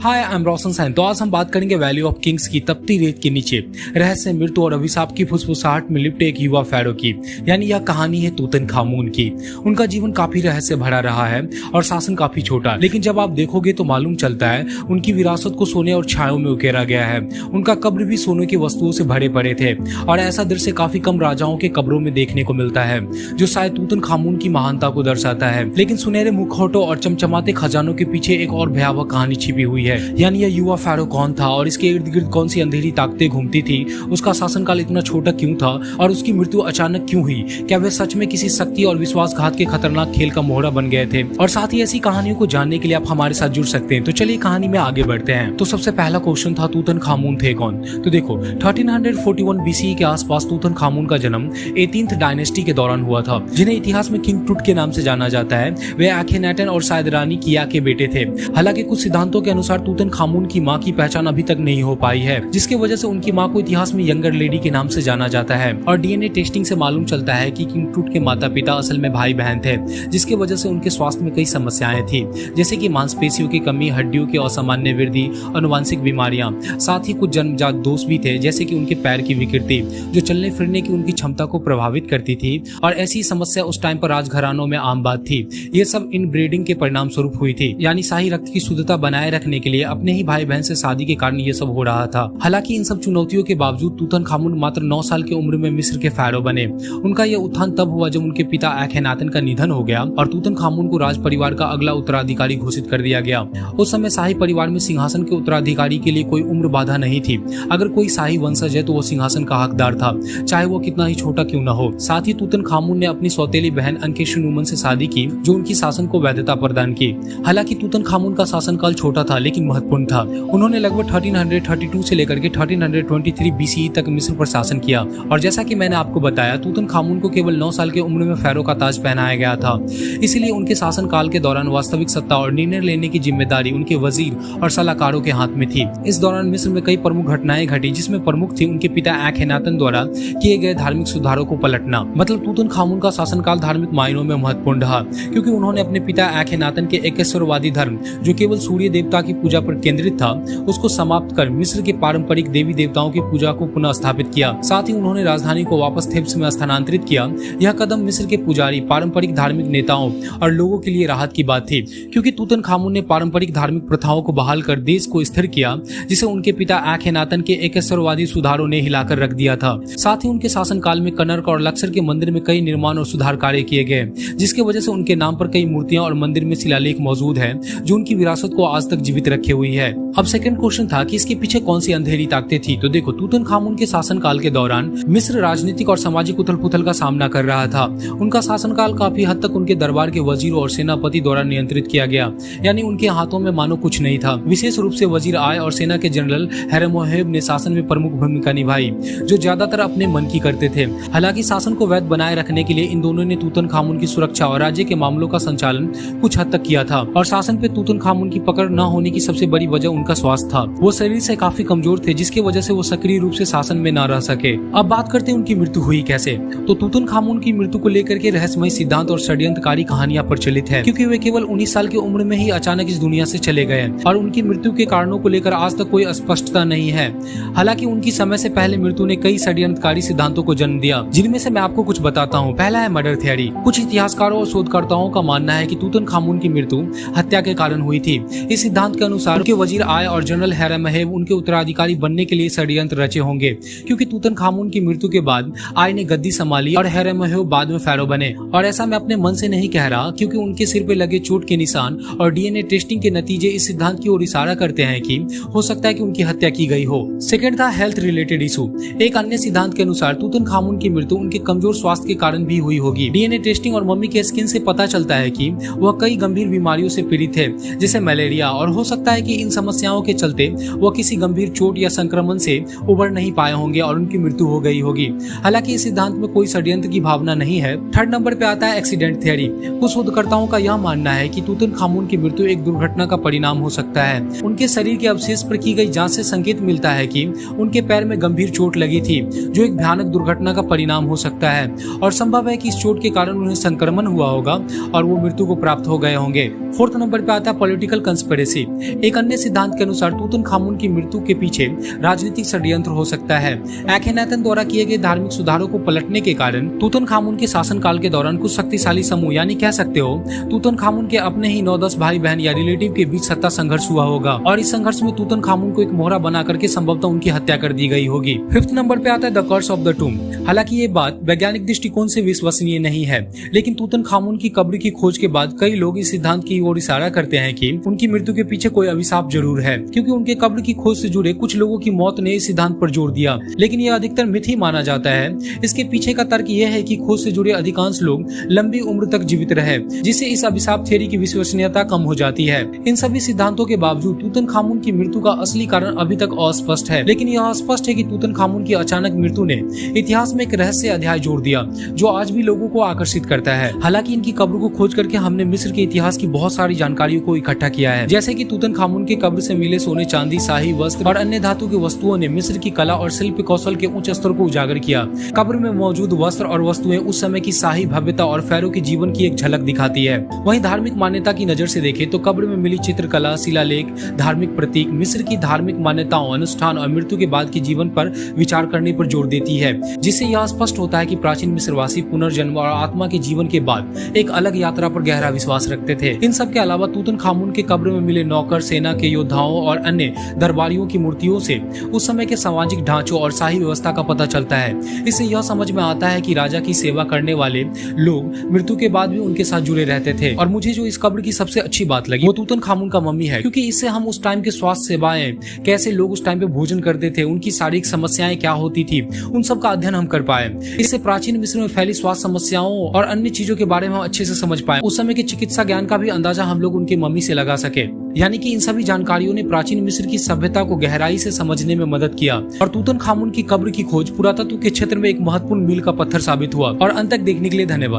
Hi I am Roshan San. तो आज हम बात करेंगे वैली ऑफ किंग्स की तपती रेत के नीचे रहस्य, मृत्यु और अभिशाप की फुसफुसाहट में लिपटे एक युवा फैरो की। यानी यह कहानी है तूतनखामून की। उनका जीवन काफी रहस्य भरा रहा है और शासन काफी छोटा, लेकिन जब आप देखोगे तो मालूम चलता है उनकी विरासत को सोने और छायों में उकेरा गया है। उनका कब्र भी सोने की वस्तुओं से भरे पड़े थे और ऐसा दृश्य काफी कम राजाओं के कब्रों में देखने को मिलता है, जो शायद तूतनखामून की महानता को दर्शाता है। लेकिन सुनहरे मुखौटों और चमचमाते खजानों के पीछे एक और भयावह कहानी छिपी हुई है। यानी यह युवा फैरो कौन था और इसके इर्द गिर्द कौन सी अंधेरी ताकतें घूमती थी, उसका शासनकाल इतना छोटा क्यों था और उसकी मृत्यु अचानक क्यों हुई। क्या वे सच में किसी शक्ति और विश्वासघात के खतरनाक खेल का मोहरा बन गए थे। और साथ ही ऐसी कहानियों को जानने के लिए आप हमारे साथ जुड़ सकते हैं। तो चलिए कहानी में आगे बढ़ते हैं। तो सबसे पहला क्वेश्चन था तूतनखामून थे कौन। तो देखो 1341 बीसी के आसपास तूतनखामून का जन्म 18th डायनेस्टी के दौरान हुआ था, जिन्हें इतिहास में किंग टूट के नाम से जाना जाता है। वे आखेनाटन और शायद रानी किया के बेटे थे। हालांकि कुछ सिद्धांतों के अनुसार तूतनखामून की मां की पहचान अभी तक नहीं हो पाई है, जिसकी वजह से उनकी मां को इतिहास में यंगर लेडी के नाम से जाना जाता है। और डीएनए टेस्टिंग से मालूम चलता है कि किंग टूट के माता पिता असल में भाई बहन थे, जिसकी वजह से उनके स्वास्थ्य में कई समस्याएं थी, जैसे कि मांसपेशियों की कमी, हड्डियों की असामान्य वृद्धि, अनुवांशिक बीमारियां। साथ ही कुछ जन्मजात दोष भी थे, जैसे कि उनके पैर की विकृति, जो चलने फिरने की उनकी क्षमता को प्रभावित करती थी। और ऐसी समस्या उस टाइम पर राजघरानों में आम बात थी। ये सब इन ब्रीडिंग के परिणाम स्वरूप हुई थी। यानी शाही रक्त की शुद्धता बनाए रखने के लिए अपने ही भाई बहन से शादी के कारण ये सब हो रहा था। हालांकि इन सब चुनौतियों के बावजूद तूतनखामून मात्र 9 साल की उम्र में मिस्र के फैरो बने। उनका यह उत्थान तब हुआ जब उनके पिता आखेनातन का निधन हो गया और तूतनखामून को राज परिवार का अगला उत्तराधिकारी घोषित कर दिया गया। उस समय शाही परिवार में सिंहासन के उत्तराधिकारी के लिए कोई उम्र बाधा नहीं थी। अगर कोई शाही वंशज है तो वो सिंहासन का हकदार था, चाहे वो कितना ही छोटा क्यों न हो। साथ ही तूतनखामून ने अपनी सौतेली बहन अनकेशुनुमन से शादी की, जो उनकी शासन को वैधता प्रदान की। हालांकि तूतनखामून का शासनकाल छोटा था लेकिन महत्वपूर्ण था। उन्होंने लगभग 1332 से लेकर के 1323 बीसी तक मिस्र पर शासन किया। और जैसा कि मैंने आपको बताया, तूतनखामून को केवल 9 साल की उम्र में फैरो का ताज पहनाया गया था। इसलिए उनके शासनकाल के दौरान वास्तविक सत्ता और निर्णय लेने की जिम्मेदारी उनके वजीर और सलाहकारों के हाथ में थी। इस दौरान मिस्र में कई प्रमुख घटनाएं घटी, जिसमें प्रमुख थी उनके पिता आखेनातन द्वारा किए गए धार्मिक सुधारों को पलटना। मतलब तूतनखामून का शासनकाल धार्मिक मायनों में महत्वपूर्ण रहा, क्योंकि उन्होंने अपने पिता आखेनातन के एकेश्वरवादी धर्म, जो केवल सूर्य देवता की पूजा पर केंद्रित था, उसको समाप्त कर मिस्र के पारंपरिक देवी देवताओं की पूजा को पुनः स्थापित किया। साथ ही उन्होंने राजधानी को वापस थेब्स में स्थानांतरित किया। यह कदम मिस्र के पुजारी, पारंपरिक धार्मिक नेताओं और लोगों के लिए राहत की बात थी, क्योंकि तूतनखामून ने पारंपरिक धार्मिक प्रथाओं को बहाल कर देश को स्थिर किया, जिसे उनके पिता आखेनातन के एकेश्वरवादी सुधारों ने हिलाकर रख दिया था। साथ ही उनके शासनकाल में कनर्क और लक्सर के मंदिर में कई निर्माण और सुधार कार्य किए गए, जिसकी वजह से उनके नाम पर कई मूर्तियां और मंदिर में शिलालेख मौजूद है, जो उनकी विरासत को आज तक जीवित रखे हुई है। अब सेकंड क्वेश्चन था कि इसके पीछे कौन सी अंधेरी ताकतें थी। तो देखो तूतनखामून के शासनकाल के दौरान मिस्र राजनीतिक और सामाजिक उथल पुथल का सामना कर रहा था। उनका शासनकाल काफी हद तक उनके दरबार के वजीरों और सेनापति द्वारा नियंत्रित किया गया। यानी उनके हाथों में मानो कुछ नहीं था। विशेष रूप से वजीर आय और सेना के जनरल हेरेमोहेब ने शासन में प्रमुख भूमिका निभाई, जो ज्यादातर अपने मन की करते थे। हालांकि शासन को वैध बनाए रखने के लिए इन दोनों ने तूतनखामून की सुरक्षा और राज्य के मामलों का संचालन कुछ हद तक किया था। और शासन पे तूतनखामून की पकड़ न होने की सबसे बड़ी वजह उनका स्वास्थ्य था। वो शरीर से काफी कमजोर थे, जिसकी वजह से वो सक्रिय रूप से शासन में न रह सके। अब बात करते हैं उनकी मृत्यु हुई कैसे। तो तूतनखामून की मृत्यु को लेकर के रहस्यमय सिद्धांत और षड्यंत्रकारी कहानियां प्रचलित है, क्योंकि वे केवल 19 साल की उम्र में ही अचानक इस दुनिया से चले गए और उनकी मृत्यु के कारणों को लेकर आज तक कोई स्पष्टता नहीं है। हालांकि उनकी समय से पहले मृत्यु ने कई षड्यंत्रकारी सिद्धांतों को जन्म दिया, जिनमें से मैं आपको कुछ बताता हूँ। पहला है मर्डर थ्योरी। कुछ इतिहासकारों और शोधकर्ताओं का मानना है कि तूतनखामून की मृत्यु हत्या के कारण हुई थी। इस सिद्धांत के अनुसार उनके वजीर आय और जनरल हेरेमहेब उनके उत्तराधिकारी बनने के लिए षड्यंत्र रचे होंगे, क्योंकि तूतनखामून की मृत्यु के बाद आय ने गद्दी संभाली और हेरेमहेब बाद में फैरो बने। और ऐसा मैं अपने मन से नहीं कह रहा, क्योंकि उनके सिर पे लगे चोट के निशान और डीएनए टेस्टिंग के नतीजे इस सिद्धांत की ओर इशारा करते हैं कि हो सकता है कि उनकी हत्या की गई हो। सेकंड था हेल्थ रिलेटेड इशू। एक अन्य सिद्धांत के अनुसार तूतनखामून की मृत्यु उनके कमजोर स्वास्थ्य के कारण भी हुई होगी। डीएनए टेस्टिंग और मम्मी के स्किन से पता चलता है कि वह कई गंभीर बीमारियों से पीड़ित है, जैसे मलेरिया, और हो सकता है कि इन समस्याओं के चलते वह किसी गंभीर चोट या संक्रमण से उबर नहीं पाए होंगे और उनकी मृत्यु हो गई होगी। हालांकि इस सिद्धांत में कोई षड्यंत्र की भावना नहीं है। थर्ड नंबर पे आता है एक्सीडेंट थ्योरी। कुछ शोधकर्ताओं का यह मानना है कि तूतनखामून की मृत्यु एक दुर्घटना का परिणाम हो सकता है। उनके शरीर के अवशेष पर की गई जांच से संकेत मिलता है कि उनके पैर में गंभीर चोट लगी थी, जो एक भयानक दुर्घटना का परिणाम हो सकता है। और संभव है कि इस चोट के कारण उन्हें संक्रमण हुआ होगा और वो मृत्यु को प्राप्त हो गए होंगे। फोर्थ नंबर पे आता है पॉलिटिकल कंस्पिरेसी। एक अन्य सिद्धांत के अनुसार तूतन खामून की मृत्यु के पीछे राजनीतिक षड्यंत्र हो सकता है। एखेनातन द्वारा किए गए धार्मिक सुधारों को पलटने के कारण तूतन खामून के शासनकाल के दौरान कुछ शक्तिशाली समूह यानी कह सकते हो तूतन खामून के अपने ही 9-10 भाई बहन या रिलेटिव के बीच सत्ता संघर्ष हुआ होगा और इस संघर्ष में तूतन खामून को एक मोहरा बना करके संभवतः उनकी हत्या कर दी गई होगी। 5th नंबर पे आता है the curse of the tomb. हालांकि ये बात वैज्ञानिक दृष्टिकोण से विश्वसनीय नहीं है, लेकिन तूतन खामून की कब्र की खोज के बाद कई लोग इस सिद्धांत की ओर इशारा करते हैं कि उनकी मृत्यु के पीछे कोई अभिशाप जरूर है, क्योंकि उनके कब्र की खोज से जुड़े कुछ लोगों की मौत ने इस सिद्धांत पर जोर दिया। लेकिन यह अधिकतर मिथ ही माना जाता है। इसके पीछे का तर्क यह है कि खोज से जुड़े अधिकांश लोग लंबी उम्र तक जीवित रहे, जिससे इस अभिशाप थ्योरी की विश्वसनीयता कम हो जाती है। इन सभी सिद्धांतों के बावजूद तूतन खामून की मृत्यु का असली कारण अभी तक अस्पष्ट है, लेकिन यह स्पष्ट है कि तूतन खामून की अचानक मृत्यु ने इतिहास में एक रहस्य अध्याय जोड़ दिया जो आज भी लोगों को आकर्षित करता है। हालांकि इनकी कब्र को खोज करके हमने मिस्र के इतिहास की बहुत सारी जानकारियों को इकट्ठा किया है, जैसे कि तूतन खामून के कब्र से मिले सोने, चांदी, शाही वस्त्र और अन्य धातु की वस्तुओं ने मिस्र की कला और शिल्प कौशल के उच्च स्तर को उजागर किया। कब्र में मौजूद वस्त्र और वस्तुएं उस समय की शाही भव्यता और फैरो के जीवन की एक झलक दिखाती है। वहीं धार्मिक मान्यता की नजर से देखें तो कब्र में मिली चित्रकला, शिलालेख, धार्मिक प्रतीक मिस्र की धार्मिक मान्यताओं, अनुष्ठान और मृत्यु के बाद के जीवन पर विचार करने पर जोर देती है, जिससे यह स्पष्ट होता है कि प्राचीन मिस्रवासी पुनर्जन्म और आत्मा के जीवन के बाद एक अलग यात्रा पर गहरा विश्वास रखते थे। इन सब के अलावा तूतन खामून के कब्र में मिले नौकर, सेना के योद्धाओं और अन्य दरबारियों की मूर्तियों से उस समय के सामाजिक ढांचों और शाही व्यवस्था का पता चलता है। इससे यह समझ में आता है कि राजा की सेवा करने वाले लोग मृत्यु के बाद भी उनके साथ जुड़े रहते थे। और मुझे जो इस कब्र की सबसे अच्छी बात लगी वो तूतन खामून का मम्मी है, क्योंकि इससे हम उस टाइम के स्वास्थ्य सेवाएं, कैसे लोग उस टाइम पे भोजन करते थे, उनकी शारीरिक समस्याएं क्या होती थी, उन सब का अध्ययन हम कर पाए। इससे प्राचीन मिस्र में फैली स्वास्थ्य समस्याओं और अन्य चीजों के बारे में हम अच्छे से समझ पाए। उस समय के चिकित्सा ज्ञान का भी अंदाजा हम लोग उनकी मम्मी से लगा सके। यानी कि इन सभी जानकारियों ने प्राचीन मिस्र की सभ्यता को गहराई से समझने में मदद किया और तूतन खामून की कब्र की खोज पुरातत्व के क्षेत्र में एक महत्वपूर्ण मील का पत्थर साबित हुआ। और अंत तक देखने के लिए धन्यवाद।